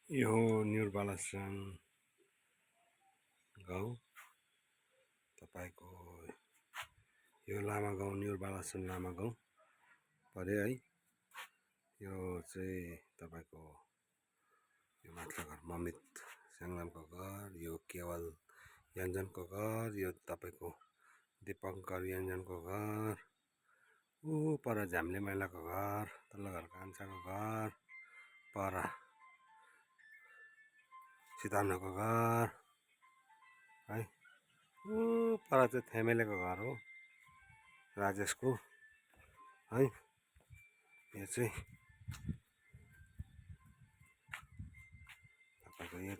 यो निरबालासन गाउँ तपाईको यो लामा गाउँ निरबालासन लामा गाउँ परे है। यो चाहिँ तपाईको यो माथिल्लो घर ममित स्याङलामको घर, यो केवल यान्जनको घर, यो तपाईको दीपङ्कर यान्जनको घर, ऊ पर झ्याम्ले मैलाको घर, तल्लो घर कान्छाको घर, पर सितार्नको घर है। ऊ पर चाहिँ थेमेलेको घर हो राजेशको है। यो चाहिँ तपाईँको यो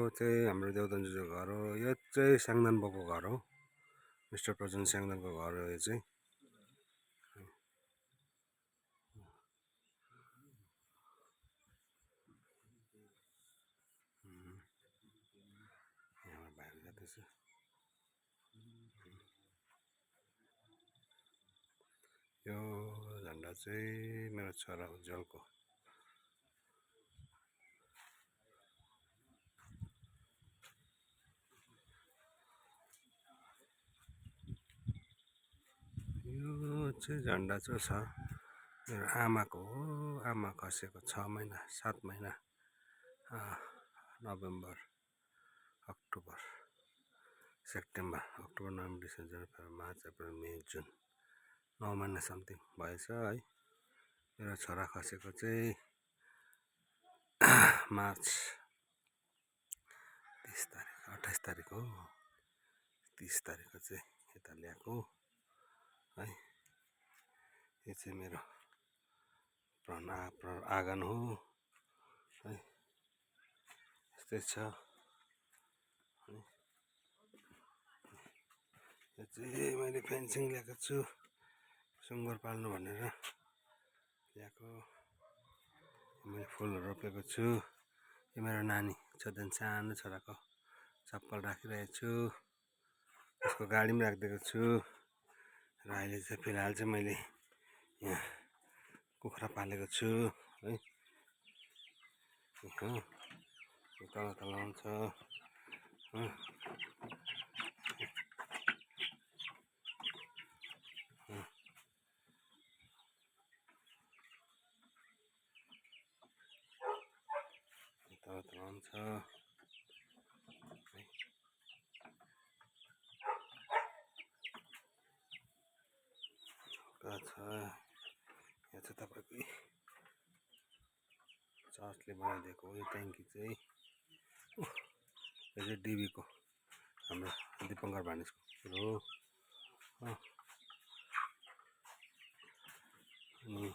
चाहिँ हाम्रो देउदन जुजूको घर हो। यो चाहिँ स्याङदान बाउको घर हो, मिस्टर प्रजन स्याङदानको घर हो यो चाहिँ। बाहिर जाँदैछ यो झन्डा चाहिँ मेरो छोरा उज्जवलको। यो चाहिँ झन्डा चाहिँ छ मेरो आमाको हो। आमा खसेको 6 महिना 7 महिना November October September October November December जनवरी February March April May June 9 महिना समथिङ भएछ है। मेरो छोरा खसेको चाहिँ मार्च 30 तारिक 28 तारिक हो। 30 तारिकको चाहिँ यता ल्याएको है। यो चाहिँ मेरो आँगन हो है। यस्तै छ है। यो चाहिँ मैले फेन्सिङ ल्याएको छु सुँगुर पाल्नु भनेर ल्याएको। मैले फुलहरू रोपेको छु। यो मेरो नानी छँदैन सानो छोराको चप्पल राखिरहेको छु। यसको गाडी पनि राखिदिएको छु। र अहिले चाहिँ फिलहाल चाहिँ मैले यहाँ कुखुरा पालेको छु है। तल तल आउँछ आउँछ छ। यहाँ चाहिँ तपाईँकै चर्चले बनाइदिएको हो यो ट्याङ्की चाहिँ। यो चाहिँ डिबीको हाम्रो दीपङ्कर भानिजको हो। अनि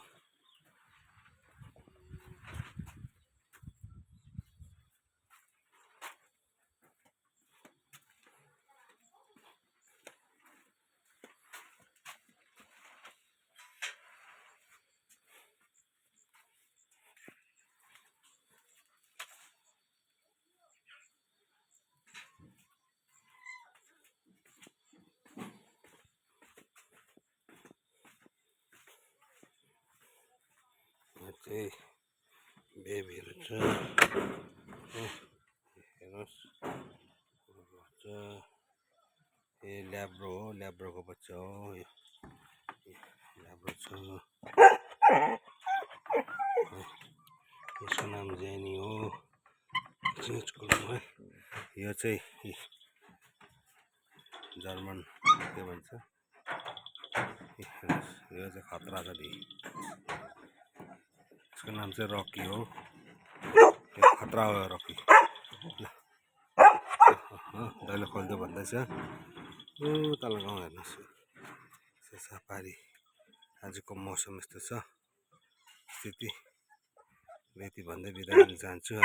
चाहिँ बेबीहरू छ हेर्नुहोस्। ए ल्याब्रो हो, ल्याब्रोको बच्चा हो यो। ल्याब्रो छ। यसको नाम जेनी हो। है यो चाहिँ जर्मन के भन्छ यो चाहिँ खतरा छ दि। यसको नाम चाहिँ रकी हो। यो खतरा हो रकी। दैलो खोल्दो भन्दैछ। तल गाउँ हेर्नुहोस् सफारी। आजको मौसम यस्तो छ स्थिति। यति भन्दै बिदा गर्न चाहन्छु है।